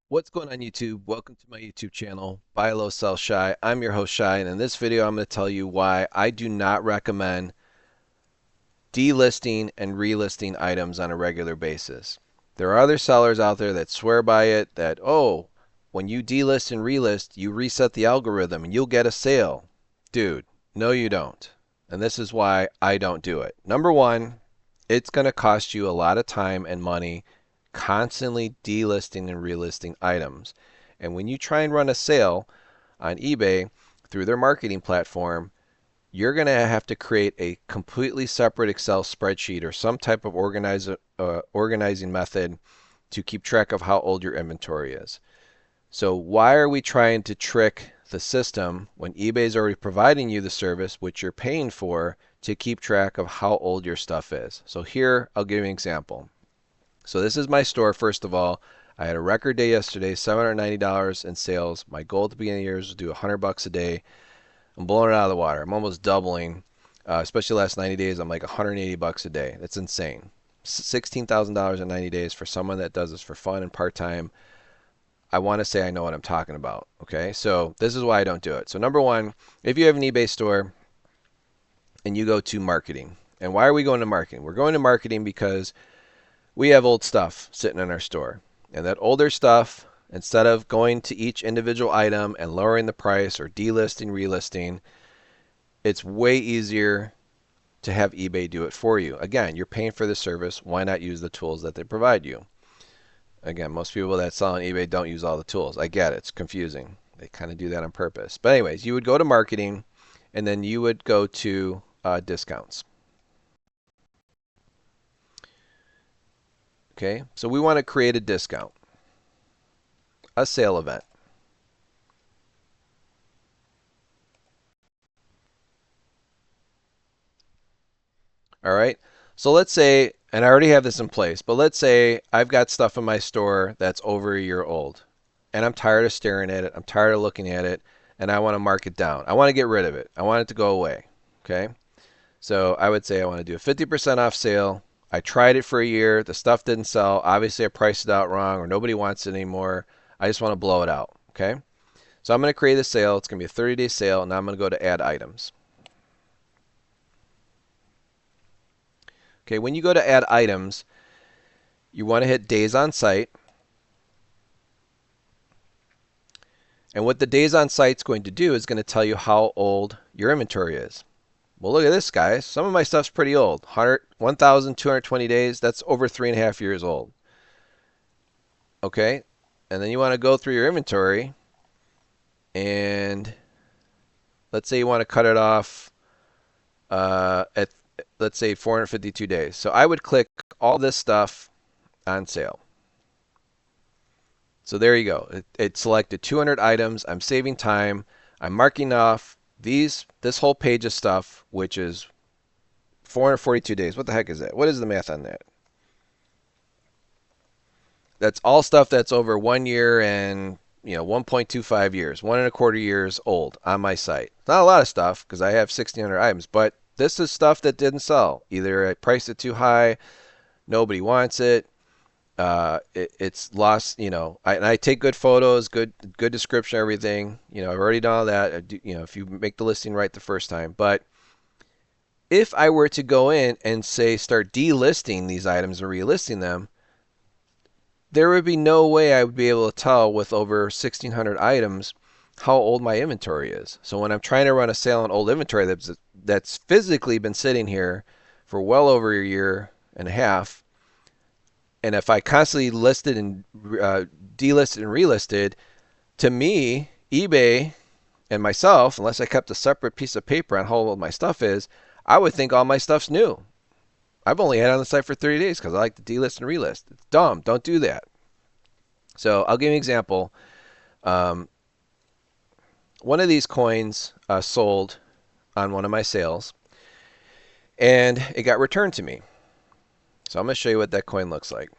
What's going on YouTube? Welcome to my YouTube channel, Buy Low, Sell Shy. I'm your host Shy, and in this video I'm going to tell you why I do not recommend delisting and relisting items on a regular basis. There are other sellers out there that swear by it that, oh, when you delist and relist, you reset the algorithm and you'll get a sale. Dude, no you don't. And this is why I don't do it. Number one, it's going to cost you a lot of time and money constantly delisting and relisting items. And when you try and run a sale on eBay through their marketing platform, you're going to have to create a completely separate Excel spreadsheet or some type of organizing method to keep track of how old your inventory is. So why are we trying to trick the system when eBay is already providing you the service, which you're paying for, to keep track of how old your stuff is? So here, I'll give you an example. So this is my store, first of all. I had a record day yesterday, $790 in sales. My goal at the beginning of the year was to do $100 a day. I'm blowing it out of the water. I'm almost doubling, especially the last 90 days. I'm like $180 a day. That's insane. $16,000 in 90 days for someone that does this for fun and part-time. I want to say I know what I'm talking about. Okay, so this is why I don't do it. So number one, if you have an eBay store and you go to marketing, and why are we going to marketing? We're going to marketing because we have old stuff sitting in our store. And that older stuff, instead of going to each individual item and lowering the price or delisting, relisting, it's way easier to have eBay do it for you. Again, you're paying for the service. Why not use the tools that they provide you? Again, most people that sell on eBay don't use all the tools. I get it. It's confusing. They kind of do that on purpose. But anyways, you would go to marketing and then you would go to discounts. Okay, so we want to create a discount, a sale event. All right. So let's say, and I already have this in place, but let's say I've got stuff in my store that's over a year old and I'm tired of staring at it. I'm tired of looking at it and I want to mark it down. I want to get rid of it. I want it to go away. Okay. So I would say I want to do a 50% off sale. I tried it for a year. The stuff didn't sell. Obviously, I priced it out wrong or nobody wants it anymore. I just want to blow it out. Okay. So I'm going to create a sale. It's going to be a 30-day sale. And now I'm going to go to add items. Okay. When you go to add items, you want to hit days on site. And what the days on site is going to do is going to tell you how old your inventory is. Well, look at this, guys. Some of my stuff's pretty old. 1,220 days. That's over 3.5 years old. Okay. And then you want to go through your inventory and let's say you want to cut it off at, let's say, 452 days. So I would click all this stuff on sale. So there you go. It selected 200 items. I'm saving time. I'm marking off this whole page of stuff, which is 442 days. What the heck is that? What is the math on that? That's all stuff that's over 1 year and 1.25 years, 1.25 years old on my site. Not a lot of stuff because I have 1,600 items, but this is stuff that didn't sell. Either I priced it too high, nobody wants it, it's lost. And I take good photos, good description, everything. I've already done all that. If you make the listing right the first time. But if I were to go in and say start delisting these items and relisting them, there would be no way I would be able to tell with over 1,600 items how old my inventory is. So when I'm trying to run a sale on old inventory that's physically been sitting here for well over a year and a half, and if I constantly listed and delisted and relisted, to me, eBay and myself, unless I kept a separate piece of paper on how old my stuff is, I would think all my stuff's new. I've only had it on the site for 30 days because I like to delist and relist. It's dumb. Don't do that. So I'll give you an example. Um, One of these coins sold on one of my sales, and it got returned to me. So I'm going to show you what that coin looks like.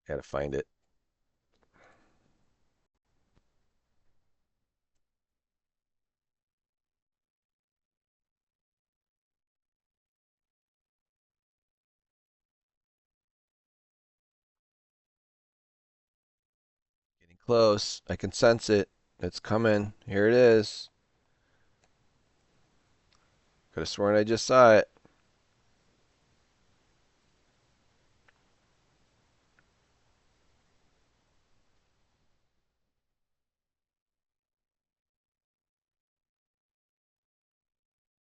Got to find it. Close. I can sense it. It's coming. Here it is. Could have sworn I just saw it.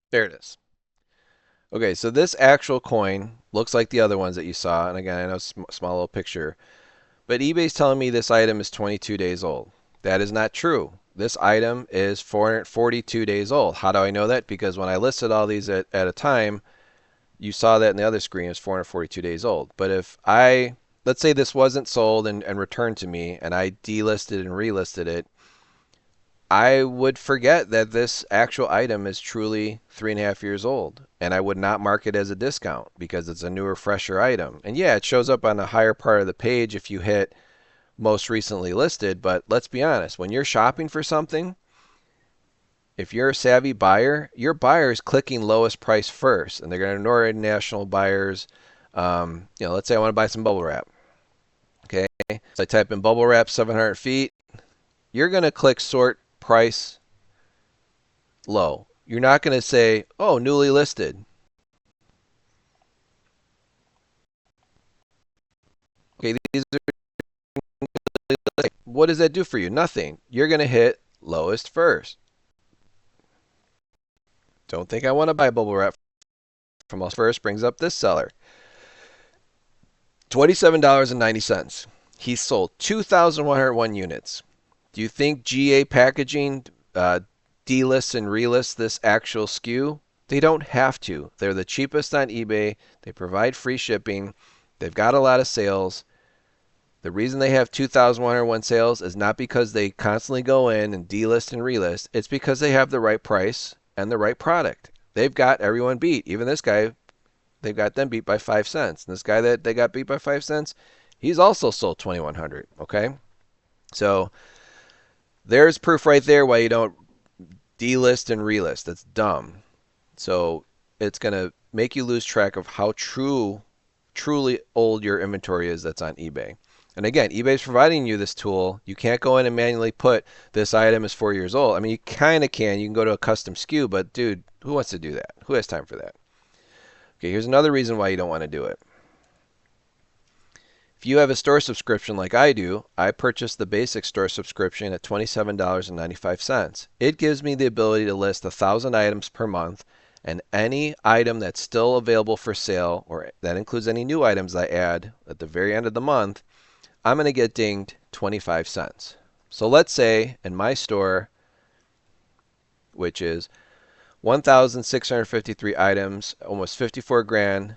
There it is. Okay, so this actual coin looks like the other ones that you saw. And again, I know small little picture. But eBay's telling me this item is 22 days old. That is not true. This item is 442 days old. How do I know that? Because when I listed all these at a time, you saw that in the other screen is 442 days old. But if let's say this wasn't sold and returned to me, and I delisted and relisted it, I would forget that this actual item is truly 3.5 years old, and I would not mark it as a discount because it's a newer, fresher item. And yeah, it shows up on the higher part of the page if you hit most recently listed, but let's be honest, when you're shopping for something, if you're a savvy buyer, your buyer is clicking lowest price first, and they're going to ignore international buyers. Let's say I want to buy some bubble wrap. Okay, so I type in bubble wrap 700 feet. You're going to click sort price low. You're not going to say, oh, newly listed. Okay, these are, what does that do for you? Nothing. You're going to hit lowest first. Don't think I want to buy bubble wrap from us first. Brings up this seller. $27.90. He sold 2,101 units. Do you think GA Packaging delists and relists this actual SKU? They don't have to. They're the cheapest on eBay. They provide free shipping. They've got a lot of sales. The reason they have 2,101 sales is not because they constantly go in and delist and relist. It's because they have the right price and the right product. They've got everyone beat. Even this guy, they've got them beat by 5 cents. And this guy that they got beat by 5 cents, he's also sold 2,100. Okay? So there's proof right there why you don't delist and relist. That's dumb. So it's going to make you lose track of how truly old your inventory is that's on eBay. And again, eBay's providing you this tool. You can't go in and manually put this item is 4 years old. I mean, you kind of can. You can go to a custom SKU, but dude, who wants to do that? Who has time for that? Okay, here's another reason why you don't want to do it. If you have a store subscription like I do, I purchased the basic store subscription at $27.95. It gives me the ability to list 1,000 items per month, and any item that's still available for sale, or that includes any new items I add at the very end of the month, I'm going to get dinged 25 cents. So let's say in my store, which is 1,653 items, almost 54 grand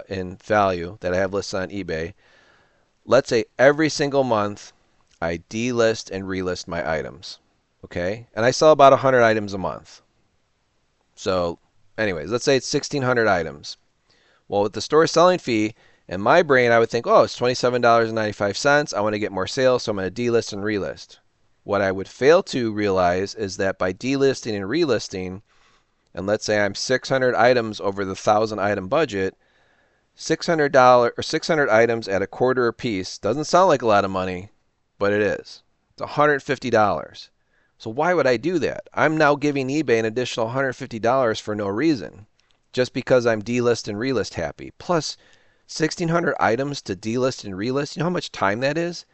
in value that I have listed on eBay, let's say every single month I delist and relist my items. Okay? And I sell about 100 items a month. So, anyways, let's say it's 1,600 items. Well, with the store selling fee, in my brain, I would think, oh, it's $27.95. I want to get more sales, so I'm going to delist and relist. What I would fail to realize is that by delisting and relisting, and let's say I'm 600 items over the 1,000 item budget, $600 or 600 items at a quarter a piece doesn't sound like a lot of money, but it is. It's $150. So why would I do that? I'm now giving eBay an additional $150 for no reason, just because I'm delist and relist happy. Plus, 1,600 items to delist and relist. You know how much time that is?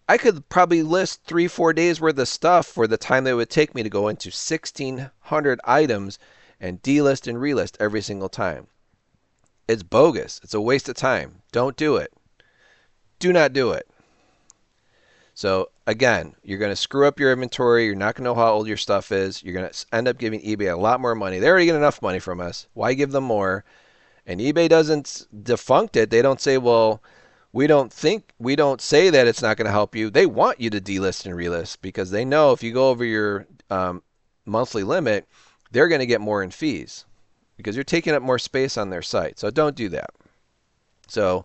I could probably list 3-4 days worth of stuff for the time that it would take me to go into 1,600 items and delist and relist every single time. It's bogus. It's a waste of time. Don't do it. Do not do it. So again, you're going to screw up your inventory. You're not going to know how old your stuff is. You're going to end up giving eBay a lot more money. They already get enough money from us. Why give them more? And eBay doesn't defunct it. They don't say, well, we don't say that it's not going to help you. They want you to delist and relist because they know if you go over your monthly limit, they're going to get more in fees because you're taking up more space on their site. So don't do that. So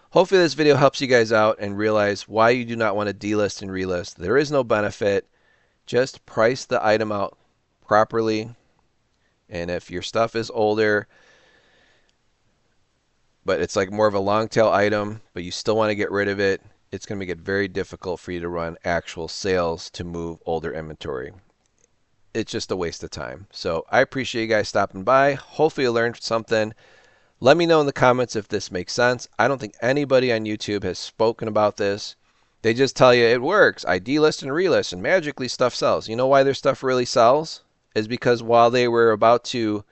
hopefully this video helps you guys out and realize why you do not want to delist and relist. There is no benefit. Just price the item out properly. And if your stuff is older, but it's like more of a long tail item, but you still want to get rid of it, it's going to make it very difficult for you to run actual sales to move older inventory. It's just a waste of time. So I appreciate you guys stopping by. Hopefully you learned something. Let me know in the comments if this makes sense. I don't think anybody on YouTube has spoken about this. They just tell you it works. I delist and relist and magically stuff sells. You know why their stuff really sells? Is because while they were about to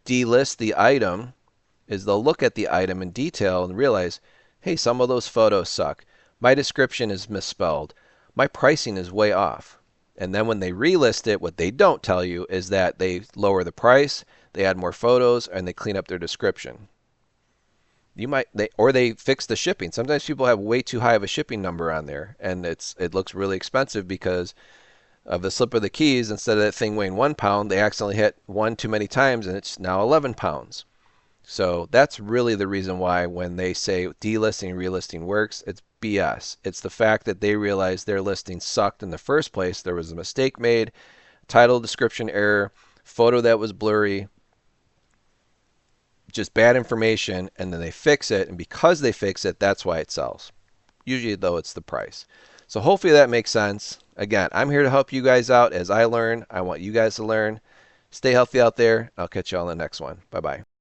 delist the item, is they'll look at the item in detail and realize, hey, some of those photos suck. My description is misspelled. My pricing is way off. And then when they relist it, what they don't tell you is that they lower the price, they add more photos, and they clean up their description. They fix the shipping. Sometimes people have way too high of a shipping number on there, and it looks really expensive because of the slip of the keys. Instead of that thing weighing 1 pound, they accidentally hit one too many times, and it's now 11 pounds. So that's really the reason why when they say delisting and relisting works, it's BS. It's the fact that they realized their listing sucked in the first place. There was a mistake made, title description error, photo that was blurry, just bad information, and then they fix it, and because they fix it, that's why it sells. Usually, though, it's the price. So hopefully that makes sense. Again, I'm here to help you guys out as I learn. I want you guys to learn. Stay healthy out there. I'll catch you on the next one. Bye-bye.